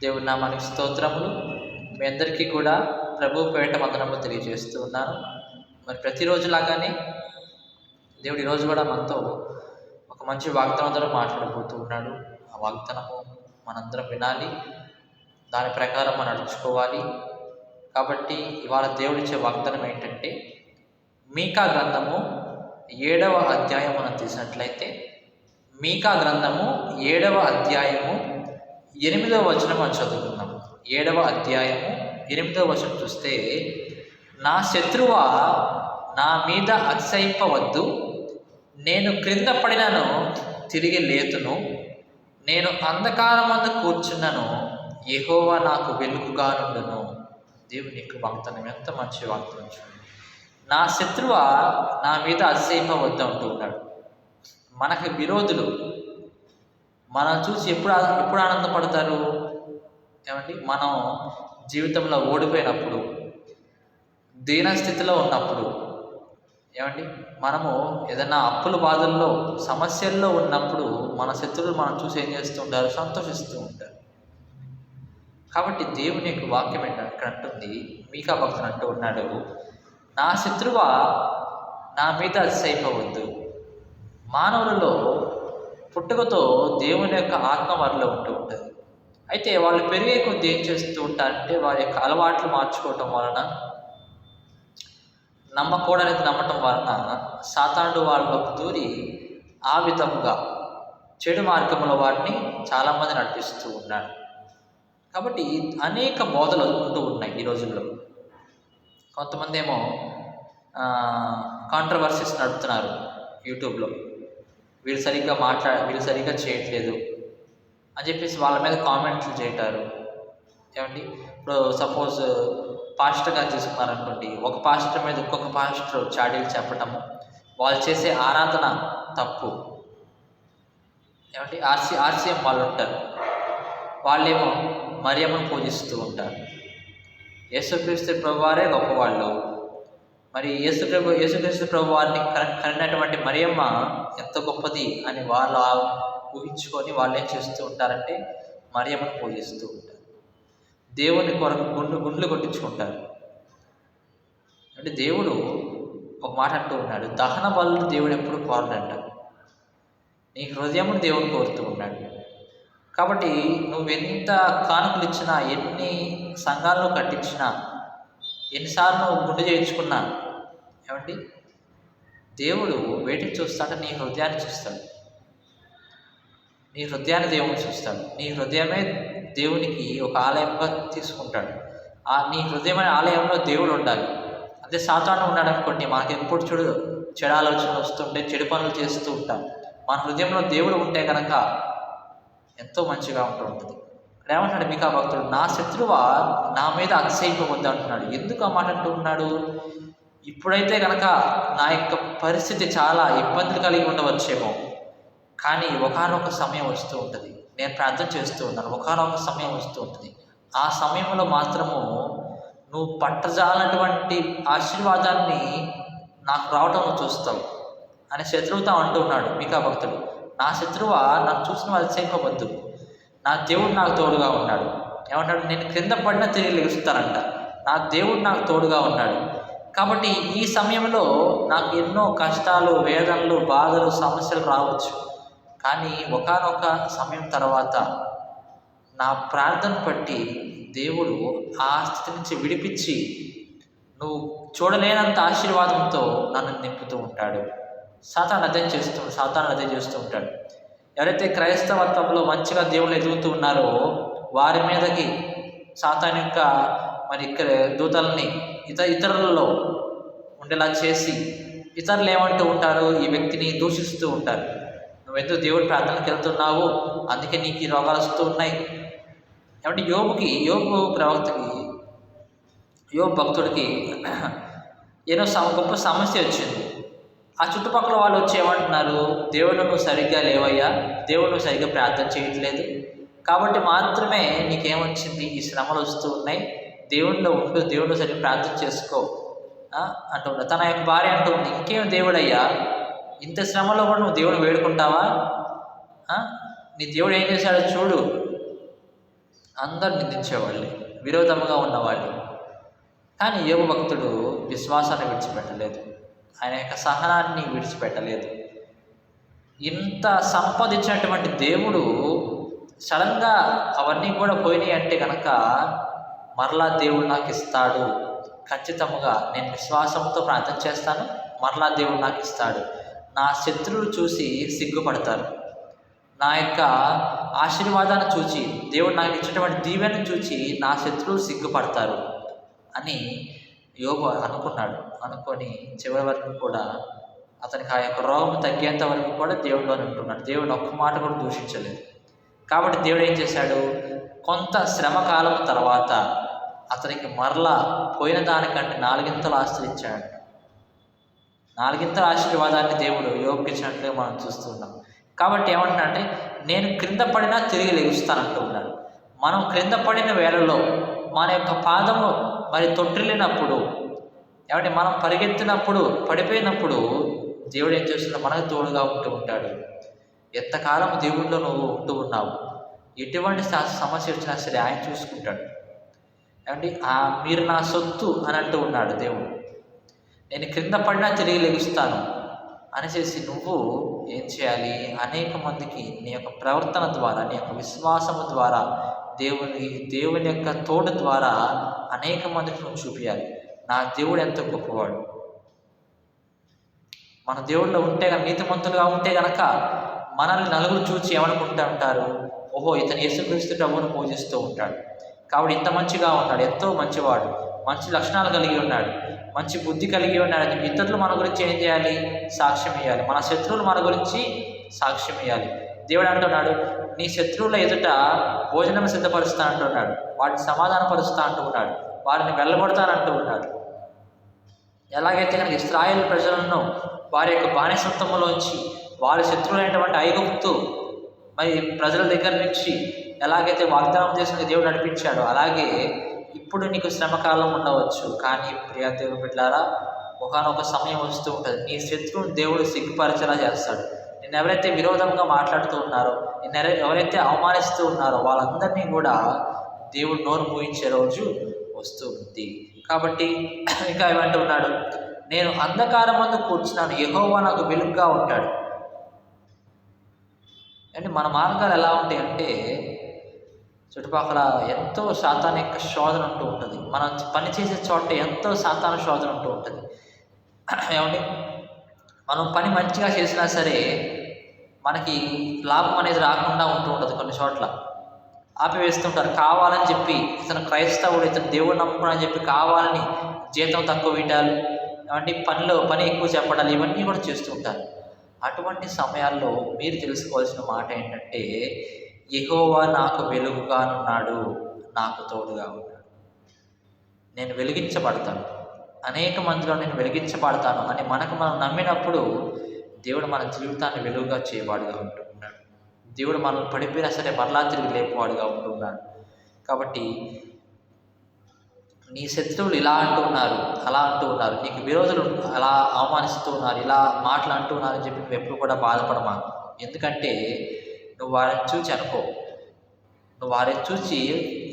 దేవుని నామానికి స్తోత్రములు. మీ అందరికీ కూడా ప్రభు పేరిట వందనములు తెలియజేస్తూ ఉన్నాను. మరి ప్రతిరోజులాగానే దేవుడు ఈరోజు కూడా మనతో ఒక మంచి వాగ్దానంతో మాట్లాడబోతూ ఉన్నాడు. ఆ వాగ్దానము మనందరం వినాలి, దాని ప్రకారం మనం నడుచుకోవాలి. కాబట్టి ఇవాళ దేవుడిచ్చే వాగ్దానం ఏంటంటే, మీకా గ్రంథము 7వ అధ్యాయం మనం తీసినట్లయితే, మీకా గ్రంథము 7వ అధ్యాయము 8వ వచనం మనం చదువుకుందాం. 7వ అధ్యాయము 8వ వచనం చూస్తే, నా శత్రువా నా మీద అతిశయింపవద్దు, నేను క్రింద పడినను తిరిగి లేతును, నేను అంధకారమందు కూర్చున్నను, యెహోవా నాకు వెలుగుగా నుండును. దేవుని యొక్క వాగ్దానం ఎంత మంచి వాగ్దానం చూడండి. నా శత్రువా నా మీద అతిశయింపవద్దు అంటూ ఉన్నాడు. మనకి విరోధులు మనం చూసి ఎప్పుడు ఆనందపడతారు ఏమండి? మనం జీవితంలో ఓడిపోయినప్పుడు, దీనస్థితిలో ఉన్నప్పుడు, ఏమండి, మనము ఏదైనా అప్పుల బాధల్లో సమస్యల్లో ఉన్నప్పుడు మన శత్రువులు మనం చూసి ఏం చేస్తూ ఉంటారు? సంతోషిస్తూ ఉంటారు. కాబట్టి దేవుని యొక్క వాక్యం ఏంటంటే ఇక్కడ అంటుంది, మీకా భక్తుడు అంటూ ఉన్నాడు, నా శత్రువా నా మీద అతిశయింపవద్దు. మానవులలో పుట్టుకతో దేవుని యొక్క ఆత్మ వారిలో ఉంటూ ఉంటుంది. అయితే వాళ్ళు పెరిగే కొద్ది ఏం చేస్తూ ఉంటారంటే, వారి యొక్క అలవాట్లు మార్చుకోవటం వలన, నమ్మకూడనిది నమ్మటం వలన సాతానుడు వాళ్ళలోకి దూరి ఆ విధముగా చెడు మార్గంలో వారిని చాలామంది నడిపిస్తూ ఉన్నాడు. కాబట్టి అనేక బోధలు ఉంటూ ఉన్నాయి ఈ రోజుల్లో. కొంతమంది ఏమో కాంట్రవర్సీస్ నడుపుతున్నారు యూట్యూబ్లో, వీళ్ళు సరిగ్గా చేయట్లేదు అని చెప్పేసి వాళ్ళ మీద కామెంట్లు చేయటారు. ఏమండి, ఇప్పుడు సపోజ్ పాస్టర్ గారు తీసుకున్నారనుకోండి, ఒక పాస్టర్ మీద ఇంకొక పాస్టర్ చాడీలు చెప్పటము, వాళ్ళు చేసే ఆరాధన తప్పు. ఏమంటే ఆర్సీఎం వాళ్ళు ఉంటారు, వాళ్ళేమో మరియమ్మను పూజిస్తూ ఉంటారు. యేసుక్రీస్తు ప్రభు వారే గొప్పవాళ్ళు. మరి యేసుక్రీస్తు ప్రభు వారిని కనినటువంటి మరియమ్మ ఎంత గొప్పది అని వాళ్ళు ఊహించుకొని వాళ్ళు ఏం చేస్తూ ఉంటారంటే మరియమ్మను పూజిస్తూ ఉంటారు. దేవుని కొరకు గుండ్లు కొట్టించుకుంటారు. అంటే దేవుడు ఒక మాట అంటూ ఉన్నాడు, దహన బలులు దేవుడు ఎప్పుడు కోరడంట, నీ హృదయమును దేవుడు కోరుతూ ఉన్నాడు. కాబట్టి నువ్వెంత కానుకలు ఇచ్చినా, ఎన్ని సంఘాలను కట్టించినా, ఎన్నిసార్లు గుండు చేయించుకున్నా, ఏమండి, దేవుడు వేటిని చూస్తాడు? నీ హృదయాన్ని చూస్తాడు. నీ హృదయాన్ని దేవుడు చూస్తాడు. నీ హృదయమే దేవునికి ఒక ఆలయంగా తీసుకుంటాడు. నీ హృదయమైన ఆలయంలో దేవుడు ఉండాలి. అదే సాతాను ఉన్నాడు అనుకోండి, మనకి ఎప్పుడు చెడు ఆలోచనలు వస్తుంటే చెడు పనులు చేస్తూ ఉంటాం. మన హృదయంలో దేవుడు ఉంటే కనుక ఎంతో మంచిగా ఉంటుంది. ఇక్కడ ఏమంటున్నాడు మీకా భక్తుడు, నా శత్రువా నా మీద అతిశయింపవద్దు అంటున్నాడు. ఎందుకు ఆ మాట అంటూ ఉన్నాడు? ఇప్పుడైతే కనుక నా యొక్క పరిస్థితి చాలా ఇబ్బందులు కలిగి ఉండవచ్చేమో, కానీ ఒకానొక సమయం వస్తూ ఉంటుంది, నేను ప్రార్థన చేస్తూ ఉన్నాను, ఒకానొక సమయం వస్తూ ఉంటుంది, ఆ సమయంలో మాత్రము నువ్వు పట్టజాలటువంటి ఆశీర్వాదాన్ని నాకు రావటం నువ్వు చూస్తావు అని శత్రువుతో అంటూ ఉన్నాడు మీకా భక్తుడు. నా శత్రువా నన్ను చూసిన అతిశయింపవద్దు, నా దేవుడు నాకు తోడుగా ఉన్నాడు. ఏమంటాడు? నేను క్రింద పడినా తిరిగి లెగుస్తానంట. నా దేవుడు నాకు తోడుగా ఉన్నాడు. కాబట్టి ఈ సమయంలో నాకు ఎన్నో కష్టాలు, వేదనలు, బాధలు, సమస్యలు రావచ్చు, కానీ ఒకానొక సమయం తర్వాత నా ప్రార్థన బట్టి దేవుడు ఆ స్థితి నుంచి విడిపించి నువ్వు చూడలేనంత ఆశీర్వాదంతో నన్ను నింపుతూ ఉంటాడు. సాతాను అదే చేస్తూ ఉంటాడు. ఎవరైతే క్రైస్తవత్వంలో మంచిగా దేవుళ్ళు ఎదుగుతూ ఉన్నారో వారి మీదకి సాతాను యొక్క మరి దూతల్ని ఇతరులలో ఉండేలా చేసి ఇతరులు ఏమంటూ ఉంటారు? ఈ వ్యక్తిని దూషిస్తూ ఉంటారు. నువ్వెందుకు దేవుడి ప్రార్థనకి వెళ్తున్నావు, అందుకే నీకు ఈ రోగాలు వస్తూ ఉన్నాయి. ఏమంటే యోబు ప్రవక్తకి, యోబు భక్తుడికి ఏదో గొప్ప సమస్య వచ్చింది. ఆ చుట్టుపక్కల వాళ్ళు వచ్చి ఏమంటున్నారు? దేవుడు నువ్వు సరిగ్గా లేవయ్యా, దేవుడు నువ్వు సరిగ్గా ప్రార్థన చేయట్లేదు, కాబట్టి మాత్రమే నీకేమొచ్చింది, ఈ శ్రమలు వస్తూ ఉన్నాయి, దేవుడిలో ఉండు, దేవుడు సరిగ్గా ప్రార్థన చేసుకో అంటూ ఉంటాడు. తన యొక్క భార్య అంటూ ఉంది, ఇంకేం దేవుడయ్యా, ఇంత శ్రమలో కూడా నువ్వు దేవుడు వేడుకుంటావా? నీ దేవుడు ఏం చేశాడో చూడు అందరు నిందించేవాళ్ళే, విరోధముగా ఉన్నవాళ్ళే. కానీ యోబు భక్తుడు విశ్వాసాన్ని విడిచిపెట్టలేదు, ఆయన యొక్క సహనాన్ని విడిచిపెట్టలేదు. ఇంత సంపాదించినటువంటి దేవుడు సడన్గా అవన్నీ కూడా పోయినాయి అంటే కనుక మరలా దేవుడు నాకు ఇస్తాడు, ఖచ్చితంగా నేను విశ్వాసంతో ప్రార్థన చేస్తాను, మరలా దేవుడు నాకు ఇస్తాడు. నా శత్రువులు చూసి సిగ్గుపడతారు, నా యొక్క ఆశీర్వాదాన్ని చూచి, దేవుడు నాకు ఇచ్చినటువంటి దీవెనను చూచి నా శత్రువులు సిగ్గుపడతారు అని యోబు అనుకున్నాడు. అనుకొని చివరి వరకు కూడా అతనికి ఆ యొక్క రోగం తగ్గేంత వరకు కూడా దేవుడిలోనే ఉంటున్నాడు. దేవుడు ఒక్క మాట కూడా దూషించలేదు. కాబట్టి దేవుడు ఏం చేశాడు, కొంత శ్రమ కాలం తర్వాత అతనికి మరలా పోయిన దానికంటే 4 ఆస్తులు ఇచ్చాడు. 4 ఆశీర్వాదాన్ని దేవుడు యోబుకి ఇచ్చినట్లుగా మనం చూస్తున్నాం. కాబట్టి ఏమంటున్నా అంటే, నేను క్రింద పడినా తిరిగి లెగుస్తానంటూ ఉన్నాడు. మనం క్రింద పడిన వేళలో మన యొక్క పాదము మరి తొట్టిల్లినప్పుడు, ఏమంటే మనం పరిగెత్తినప్పుడు, పడిపోయినప్పుడు దేవుడు ఏం చేస్తున్నాడు, మనకు తోడుగా ఉంటూ ఉంటాడు. ఎంతకాలం దేవుడిలో నువ్వు ఉంటూ ఉన్నావు, ఎటువంటి సమస్య వచ్చినా సరే ఆయన చూసుకుంటాడు. ఏమంటే మీరు నా సొత్తు అని అంటూ ఉన్నాడు దేవుడు. నేను క్రింద పడినా తిరిగి లెగుస్తాను అనేసి నువ్వు ఏం చేయాలి, అనేక మందికి నీ యొక్క ప్రవర్తన ద్వారా, నీ యొక్క విశ్వాసము ద్వారా, దేవుని యొక్క తోడు ద్వారా అనేక మందికి నువ్వు చూపించాలి, నా దేవుడు ఎంతో గొప్పవాడు. మన దేవుడిలో ఉంటే కనుక, నీతిమంతులుగా ఉంటే కనుక మనల్ని నలుగురు చూచి ఏమనుకుంటూ ఉంటారు, ఓహో ఇతను యేసుక్రీస్తు ప్రభువును పూజిస్తూ ఉంటాడు, కాబట్టి ఇంత మంచిగా ఉన్నాడు, ఎంతో మంచివాడు, మంచి లక్షణాలు కలిగి ఉన్నాడు, మంచి బుద్ధి కలిగి ఉన్నాడు అని ఇతరులు మన గురించి ఏం చేయాలి, సాక్ష్యం ఇవ్వాలి. మన శత్రువులు మన గురించి సాక్ష్యం ఇవ్వాలి. దేవుడు అంటున్నాడు, నీ శత్రువుల ఎదుట భోజనం సిద్ధపరుస్తా అంటున్నాడు, వాటిని సమాధానపరుస్తా అంటూ ఉన్నాడు, వారిని వెళ్ళగొడతానంటూ ఉన్నాడు. ఎలాగైతే కనుక ఇశ్రాయేలు ప్రజలను వారి యొక్క బానిసత్వంలోంచి వారి శత్రువులైనటువంటి ఐగుప్తు మరి ప్రజల దగ్గర నుంచి ఎలాగైతే వాగ్దానం చేసిన దేవుడు నడిపించాడో, అలాగే ఇప్పుడు నీకు శ్రమకాలం ఉండవచ్చు. కానీ ప్రియ దేవుని బిడ్డలారా, ఒకనొక సమయం వస్తూ ఉంటుంది, నీ శత్రువుని దేవుడు సిగ్గుపరిచేలా చేస్తాడు. నిన్ను ఎవరైతే విరోధంగా మాట్లాడుతూ ఉన్నారో, నిన్ను ఎవరైతే అవమానిస్తూ ఉన్నారో వాళ్ళందరినీ కూడా దేవుడు నోరు మూయించే రోజు వస్తూ ఉంది. కాబట్టి ఇంకా ఏమంటూ ఉన్నాడు, నేను అంధకారం ముందు కూర్చున్నాను, యెహోవా నాకు వెలుగుగా ఉంటాడు. అంటే మన మార్గాలు ఎలా ఉంటాయి అంటే, చుట్టుపక్కల ఎంతో సాతాను యొక్క శోధన ఉంటూ ఉంటుంది, మనం పనిచేసే చోట ఎంతో సాతాను శోధన ఉంటూ ఉంటుంది. ఏమంటే మనం పని మంచిగా చేసినా సరే మనకి లాభం అనేది రాకుండా ఉంటూ ఉంటుంది. కొన్ని చోట్ల ఆపివేస్తుంటారు, కావాలని చెప్పి ఇతను క్రైస్తవుడు, ఇతను దేవుడు నమ్ముకుని చెప్పి కావాలని జీతం తక్కువ వేయటాలు, ఏమంటే పని ఎక్కువ చెప్పడాలు, ఇవన్నీ కూడా చేస్తూ ఉంటారు. అటువంటి సమయాల్లో మీరు తెలుసుకోవాల్సిన మాట ఏంటంటే, యెహోవా నాకు వెలుగుగానున్నాడు, నాకు తోడుగా ఉన్నాడు, నేను వెలిగించబడతాను, అనేక మందిలో నేను వెలిగించబడతాను అని మనం నమ్మినప్పుడు దేవుడు మన జీవితాన్ని వెలుగుగా చేయవాడుగా ఉంటున్నాడు. దేవుడు మనల్ని పడిపోయినా సరే మరలా తిరిగి లేపవాడుగా ఉంటున్నాడు. కాబట్టి నీ శత్రువులు ఇలా అంటూ ఉన్నారు, అలా అంటూ ఉన్నారు, నీకు విరోధులు అలా అవమానిస్తూ ఉన్నారు, ఇలా మాటలు అంటూ ఉన్నారని చెప్పి నువ్వు ఎప్పుడు కూడా బాధపడమా. ఎందుకంటే నువ్వు వారిని చూచి అనుకో, నువ్వు వారిని చూసి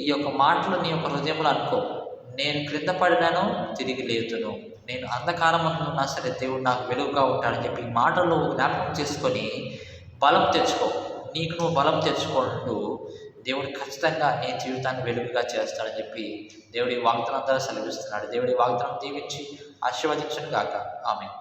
ఈ యొక్క మాటలు నీ యొక్క హృదయంలో అనుకో, నేను క్రింద పడినాను తిరిగి లేతును, నేను అంధకారం ఉన్నా సరే దేవుడు నాకు వెలుగుగా ఉంటాడని చెప్పి ఈ మాటలు జ్ఞాపకం చేసుకొని బలం తెచ్చుకో. నీకు నువ్వు బలం తెచ్చుకుంటూ దేవుడు ఖచ్చితంగా నీ జీవితాన్ని వెలుగుగా చేస్తాడని చెప్పి దేవుడి వాగ్దానం ద్వారా సెలవిస్తున్నాడు. దేవుడి వాగ్దానం దీవించి ఆశీర్వదించును గాక. ఆమేన్.